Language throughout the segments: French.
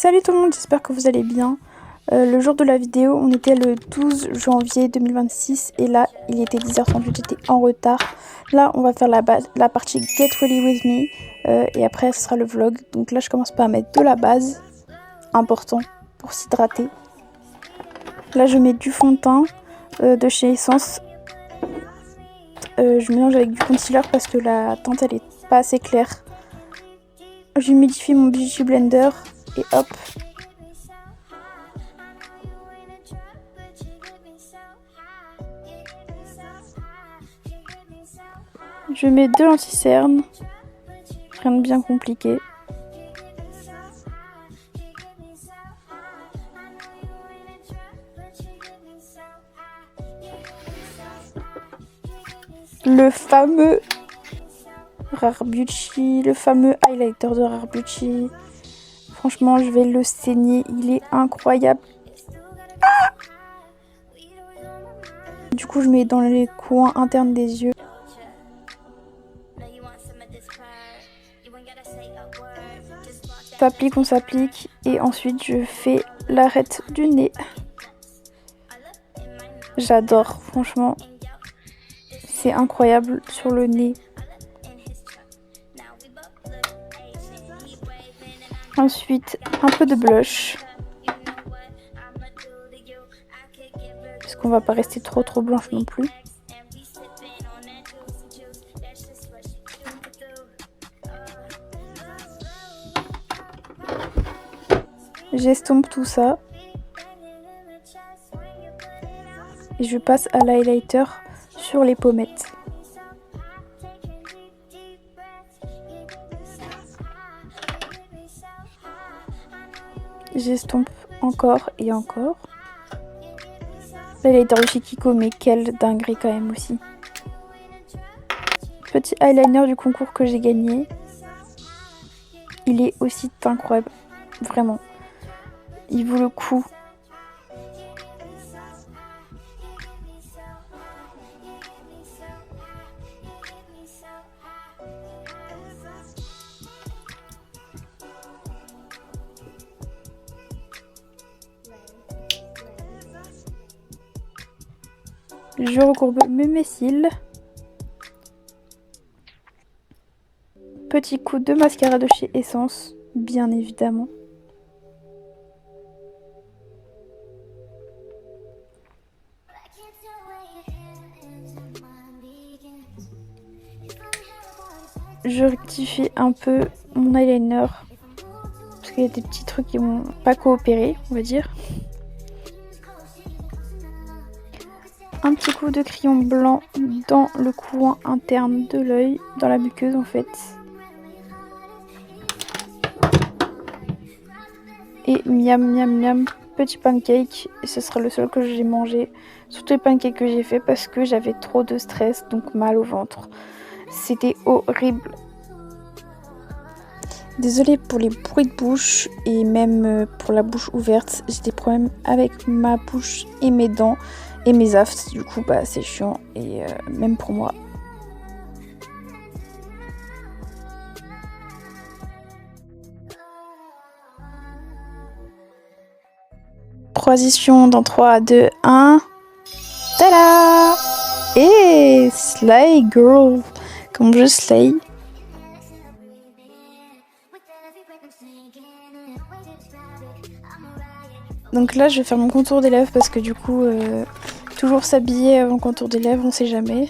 Salut tout le monde, j'espère que vous allez bien. Le jour de la vidéo, on était le 12 janvier 2026 et là, il était 10h38, j'étais en retard. Là, on va faire la partie Get Ready With Me et après, ce sera le vlog. Donc là, je commence par mettre de la base, important pour s'hydrater. Là, je mets du fond de teint de chez Essence. Je mélange avec du concealer parce que la teinte, elle est pas assez claire. J'humidifie mon Beauty Blender et hop. Je mets deux lentilles cernes, rien de bien compliqué. Le fameux Rare Beauty, le fameux highlighter de Rare Beauty. Franchement, je vais le saigner, il est incroyable. Ah! Du coup, je mets dans les coins internes des yeux. On s'applique et ensuite je fais l'arête du nez. J'adore, franchement, c'est incroyable sur le nez. Ensuite, un peu de blush. Parce qu'on va pas rester trop blanche non plus. J'estompe tout ça. Et je passe à l'highlighter sur les pommettes. J'estompe encore et encore. L'highlighter de chez Kiko, mais quelle dinguerie quand même aussi. Petit eyeliner du concours que j'ai gagné. Il est aussi incroyable, vraiment. Il vaut le coup. Je recourbe mes cils. Petit coup de mascara de chez Essence, bien évidemment. Je rectifie un peu mon eyeliner parce qu'il y a des petits trucs qui n'ont pas coopéré, on va dire. Un petit coup de crayon blanc dans le coin interne de l'œil, dans la muqueuse en fait. Et miam miam miam, petit pancake. Et ce sera le seul que j'ai mangé. Surtout les pancakes que j'ai fait parce que j'avais trop de stress, donc mal au ventre. C'était horrible. Désolée pour les bruits de bouche et même pour la bouche ouverte. J'ai des problèmes avec ma bouche et mes dents et mes aftes. Du coup, bah, c'est chiant et même pour moi. Transition dans 3, 2, 1. Tada! Et slay girl! Comme je slay. Donc là, je vais faire mon contour des lèvres parce que du coup, toujours s'habiller avant le contour des lèvres, on sait jamais.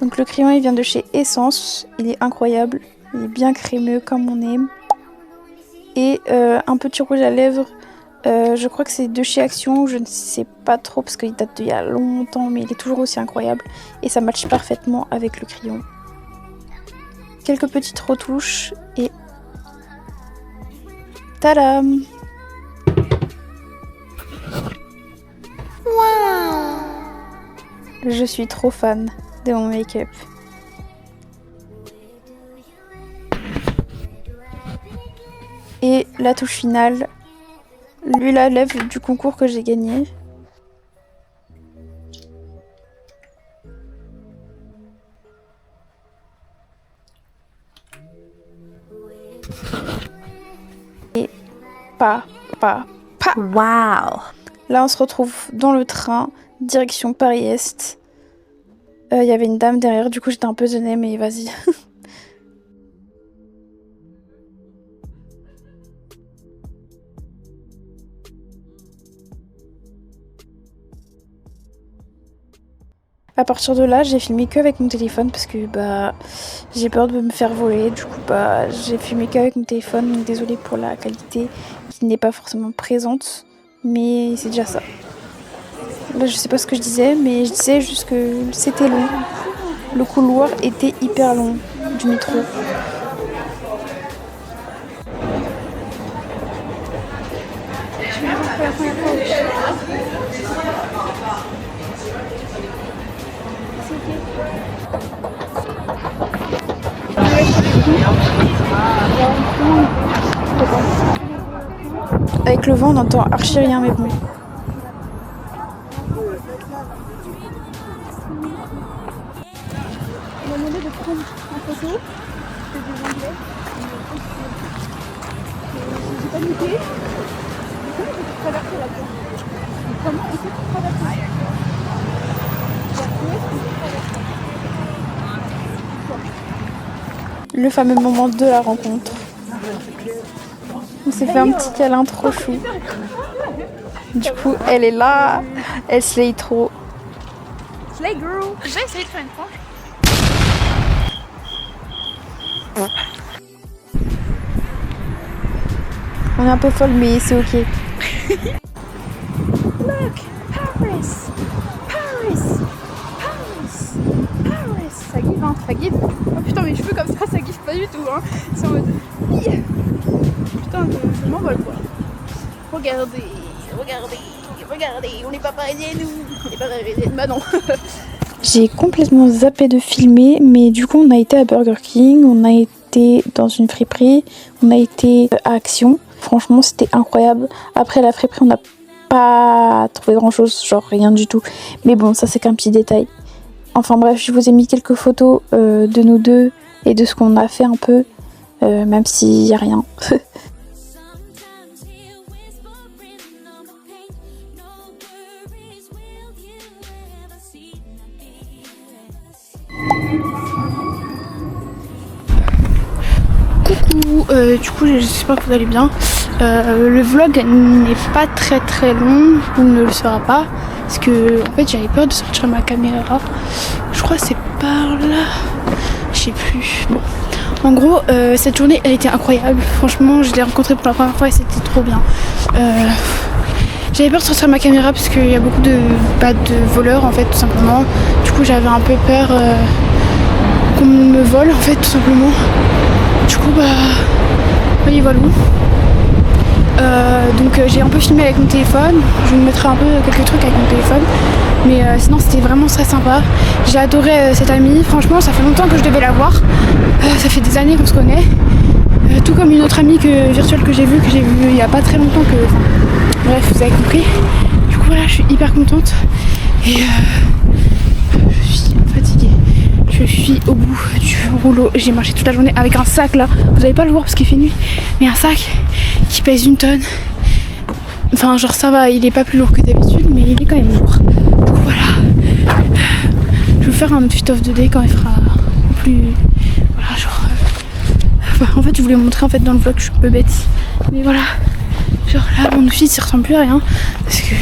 Donc le crayon, il vient de chez Essence. Il est incroyable. Il est bien crémeux comme on aime. Et un petit rouge à lèvres. Je crois que c'est de chez Action. Je ne sais pas trop parce qu'il date d'il y a longtemps. Mais il est toujours aussi incroyable. Et ça matche parfaitement avec le crayon. Quelques petites retouches. Et tadam! Wow! Je suis trop fan de mon make-up. Et la touche finale, l'huile à lèvres du concours que j'ai gagné. pas. Wow. Là, on se retrouve dans le train, direction Paris-Est. Il y avait une dame derrière, du coup j'étais un peu gênée, mais vas-y. À partir de là, j'ai filmé que avec mon téléphone parce que j'ai peur de me faire voler. Du coup, j'ai filmé que avec mon téléphone. Donc désolée pour la qualité qui n'est pas forcément présente, mais c'est déjà ça. Là, je sais pas ce que je disais, mais je disais juste que c'était long. Le couloir était hyper long du métro. Avec le vent, on n'entend archi rien, mais bon. On m'a demandé de prendre un photo. C'était des anglais. J'ai pas noté. Comment je peux traverser là-dedans? Comment on peut traverser? Le fameux moment de la rencontre. On s'est fait un petit câlin trop chou. Du coup, elle est là. Elle slay trop. Slay girl. Je vais essayer de faire une frange. On est un peu folle, mais c'est ok. Look, Paris, Paris, Paris, Paris. Ça give, hein, ça give. Oh putain, mes cheveux comme ça give pas du tout, hein. C'est en mode. Putain, je m'envole quoi. Regardez, regardez, regardez. On n'est pas parisiens, nous. On n'est pas parisiens. Bah non. J'ai complètement zappé de filmer, mais du coup, on a été à Burger King, on a été dans une friperie, on a été à Action. Franchement, c'était incroyable. Après la friperie, on n'a pas trouvé grand-chose, genre rien du tout. Mais bon, ça, c'est qu'un petit détail. Enfin bref, je vous ai mis quelques photos de nous deux et de ce qu'on a fait un peu, même s'il n'y a rien. Coucou, du coup j'espère que vous allez bien. Le vlog n'est pas très long, ou ne le sera pas, parce que en fait j'avais peur de sortir ma caméra. Je crois que c'est par là, je sais plus. Bon, en gros cette journée elle était incroyable. Franchement, je l'ai rencontré pour la première fois et c'était trop bien. J'avais peur de sortir ma caméra parce qu'il y a beaucoup de voleurs en fait, tout simplement. Du coup j'avais un peu peur qu'on me vole en fait, tout simplement. Du coup voyez voilà. Donc j'ai un peu filmé avec mon téléphone. Je vous mettrai un peu quelques trucs avec mon téléphone. Mais sinon c'était vraiment très sympa. J'ai adoré cette amie. Franchement, ça fait longtemps que je devais la voir. Ça fait des années qu'on se connaît. Tout comme une autre amie virtuelle que j'ai vue il n'y a pas très longtemps que. Bref, vous avez compris. Du coup voilà, je suis hyper contente. Et je suis fatiguée. Je suis au bout du rouleau. J'ai marché toute la journée avec un sac là. Vous n'allez pas le voir parce qu'il fait nuit. Mais un sac qui pèse 1 tonne. Enfin genre ça va, il est pas plus lourd que d'habitude, mais il est quand même lourd. Donc voilà. Je vais vous faire un autre fit-off 2D quand il fera plus. Voilà genre. En fait je voulais vous montrer en fait dans le vlog, je suis un peu bête. Mais voilà. Genre là mon outfit il ressemble plus à rien. Parce que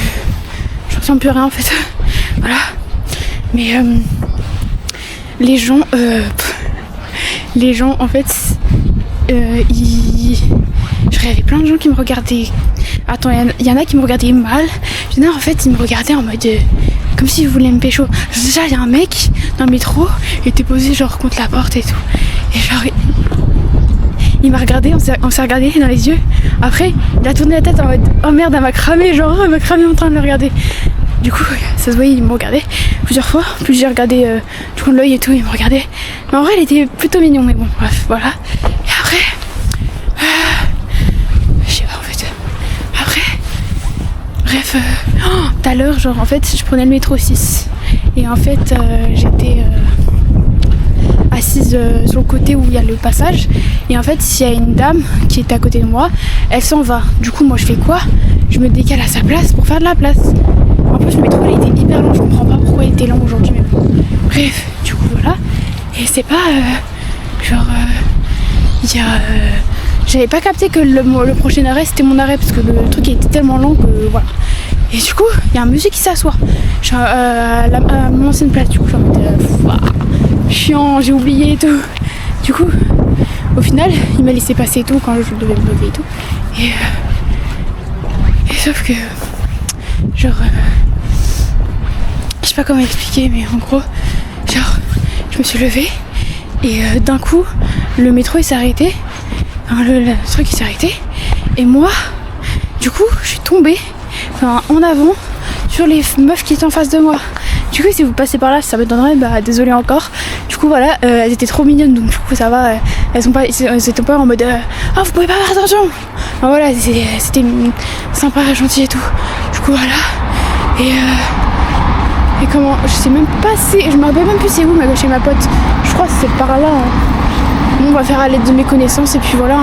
je ressemble plus à rien en fait. Voilà. Mais les gens en fait il y avait plein de gens qui me regardaient. Attends, il y en a qui me regardaient mal. Il y en a en fait ils me regardaient en mode comme s'ils voulaient me pécho. Déjà il y a un mec dans le métro, il était posé genre contre la porte et tout. Et genre il m'a regardé, on s'est regardé dans les yeux. Après il a tourné la tête en mode oh merde elle m'a cramé, genre elle m'a cramé en train de le regarder. Du coup ça se voyait, il me regardait plusieurs fois. Plus j'ai regardé du coin de l'œil et tout, il me regardait. Mais en vrai il était plutôt mignon, mais bon bref voilà. Et après je sais pas en fait. Après bref tout à l'heure genre en fait je prenais le métro 6. Et en fait j'étais assise assise sur le côté où il y a le passage. Et en fait, il y a une dame qui était à côté de moi, elle s'en va. Du coup, moi, je fais quoi? Je me décale à sa place pour faire de la place. En plus, le métro, il était hyper long. Je comprends pas pourquoi il était lent aujourd'hui, mais bon. Bref, du coup, voilà. Et c'est pas il y a... j'avais pas capté que le prochain arrêt, c'était mon arrêt, parce que le truc était tellement long que voilà. Et du coup, il y a un monsieur qui s'assoit. Je suis à mon ancienne place, du coup, je suis en mode chiant, j'ai oublié et tout. Du coup, au final, il m'a laissé passer et tout quand je devais me lever et tout. Et sauf que, genre, je sais pas comment expliquer, mais en gros, genre, je me suis levée et d'un coup, le métro il s'est arrêté. Enfin, le truc il s'est arrêté. Et moi, du coup, je suis tombée en avant sur les meufs qui étaient en face de moi. Du coup, si vous passez par là, ça me donnerait, bah désolé encore. Du coup, voilà, elles étaient trop mignonnes, donc du coup, ça va. Elles étaient pas en mode oh, vous pouvez pas faire attention. Enfin, voilà, c'était sympa, gentil et tout. Du coup, voilà. Et comment, je sais même pas je me rappelle même plus c'est où, mais chez ma pote. Je crois que c'est par là. Bon, on va faire à l'aide de mes connaissances et puis voilà.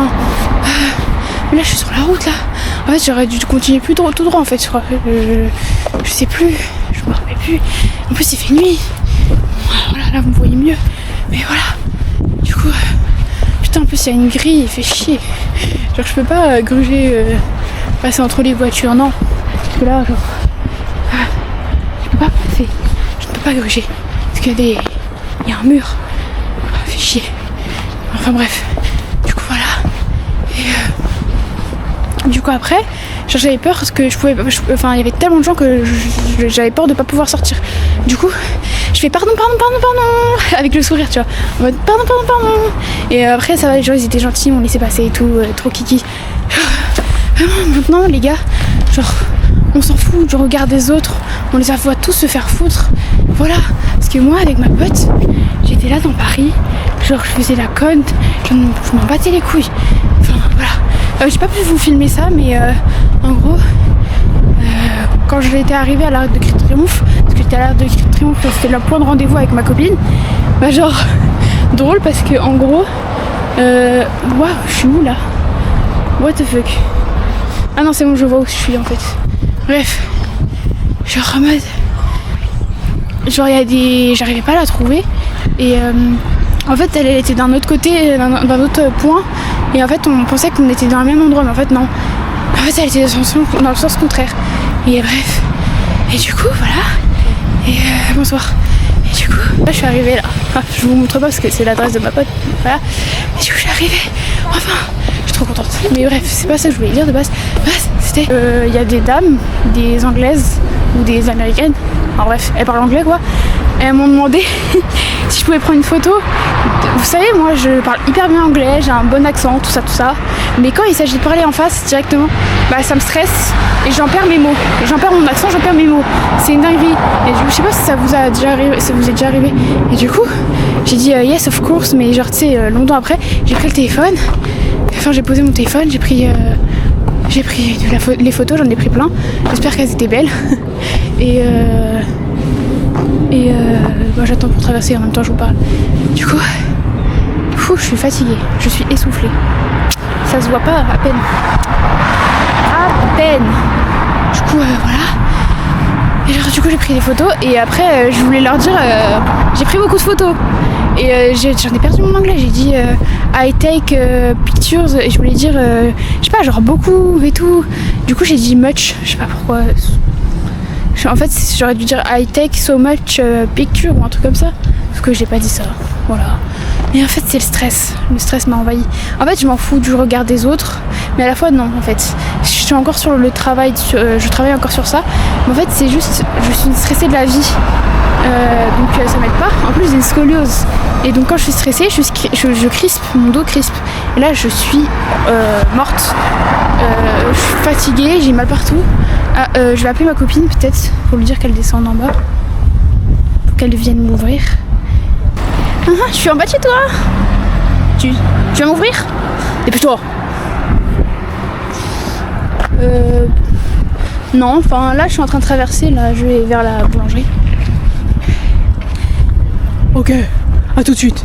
Mais là, je suis sur la route là. En fait, j'aurais dû continuer tout droit en fait. Je crois. Je sais plus. Je me rappelle plus. En plus, il fait nuit. Voilà, là, vous me voyez mieux. Mais voilà. Du coup, putain, en plus, il y a une grille. Il fait chier. Genre, je peux pas gruger, passer entre les voitures. Non. Parce que là, genre, je peux pas passer. Je ne peux pas gruger. Parce qu'il y a un mur. Ça fait chier. Enfin bref. Du coup, voilà. Et du coup après, genre, j'avais peur parce que enfin il y avait tellement de gens que j'avais peur de pas pouvoir sortir. Du coup, je fais pardon avec le sourire, tu vois. En mode pardon. Et après ça va, les gens ils étaient gentils, ils m'ont laissé passer et tout, trop kiki. Vraiment maintenant les gars, genre on s'en fout du regard des autres, on les voit tous se faire foutre. Voilà, parce que moi avec ma pote, j'étais là dans Paris, genre je faisais la conne, je m'en battais les couilles. Enfin voilà. J'ai pas pu vous filmer ça, mais en gros, quand j'étais arrivée à l'Arc de Triomphe, parce que j'étais à l'Arc de Triomphe, c'était le point de rendez-vous avec ma copine, bah genre, drôle parce que en gros, waouh, je suis où là? What the fuck? Ah non, c'est bon, je vois où je suis en fait. Bref, genre en mode, genre j'arrivais pas à la trouver, et en fait elle était d'un autre côté, d'un autre point. Et en fait on pensait qu'on était dans le même endroit, mais en fait non. En fait elle était dans le sens contraire. Et bref. Et du coup voilà. Et bonsoir. Et du coup là je suis arrivée là. Enfin, je vous montre pas parce que c'est l'adresse de ma pote. Voilà. Et du coup je suis arrivée. Enfin, je suis trop contente. Mais bref, c'est pas ça que je voulais dire de base. C'était il y a des dames, des anglaises ou des américaines. Enfin bref, elles parlent anglais quoi. Et elles m'ont demandé si je pouvais prendre une photo. Vous savez, moi je parle hyper bien anglais, j'ai un bon accent, tout ça. Mais quand il s'agit de parler en face directement, bah ça me stresse et j'en perds mes mots. J'en perds mon accent, j'en perds mes mots. C'est une dinguerie. Et je sais pas si ça vous a déjà arrivé, ça vous est déjà arrivé. Et du coup, j'ai dit yes of course, mais genre tu sais, longtemps après, j'ai pris le téléphone. Enfin j'ai posé mon téléphone, j'ai pris les photos, j'en ai pris plein. J'espère qu'elles étaient belles. Bah, j'attends pour traverser, en même temps je vous parle. Du coup, je suis fatiguée, je suis essoufflée. Ça se voit pas à peine. Du coup, voilà. Et genre, du coup, j'ai pris des photos et après, je voulais leur dire, j'ai pris beaucoup de photos. Et j'en ai perdu mon anglais, j'ai dit I take pictures et je voulais dire, je sais pas, genre beaucoup et tout. Du coup, j'ai dit much, je sais pas pourquoi. En fait, j'aurais dû dire I take so much picture ou un truc comme ça. Parce que j'ai pas dit ça. Voilà. Mais en fait, c'est le stress. Le stress m'a envahi. En fait, je m'en fous du regard des autres. Mais à la fois, non, en fait. Je suis encore sur le travail. Je travaille encore sur ça. Mais en fait, c'est juste, je suis stressée de la vie. Donc ça m'aide pas. En plus, j'ai une scoliose. Et donc, quand je suis stressée, je crispe. Mon dos crispe. Et là, je suis morte. Je suis fatiguée. J'ai mal partout. Je vais appeler ma copine peut-être pour lui dire qu'elle descende en bas pour qu'elle vienne m'ouvrir. Je suis en bas de chez toi. Tu vas m'ouvrir? Dépêche-toi. Non, enfin là je suis en train de traverser, là je vais vers la boulangerie. Ok, à tout de suite.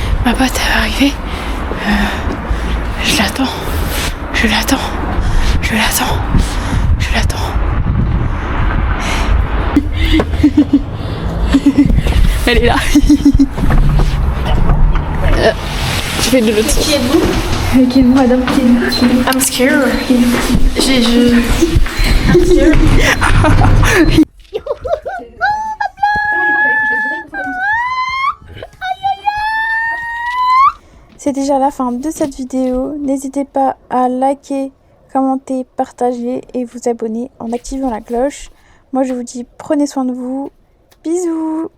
Ma pote elle va arriver. Je l'attends. Je l'attends. Je l'attends. Je l'attends. Elle est là. Je fais de l'autre. Qui êtes-vous? Qui êtes-vous, madame? I'm scared. I'm scared. C'est déjà la fin de cette vidéo. N'hésitez pas à liker, commenter, partager et vous abonner en activant la cloche. Moi je vous dis prenez soin de vous. Bisous.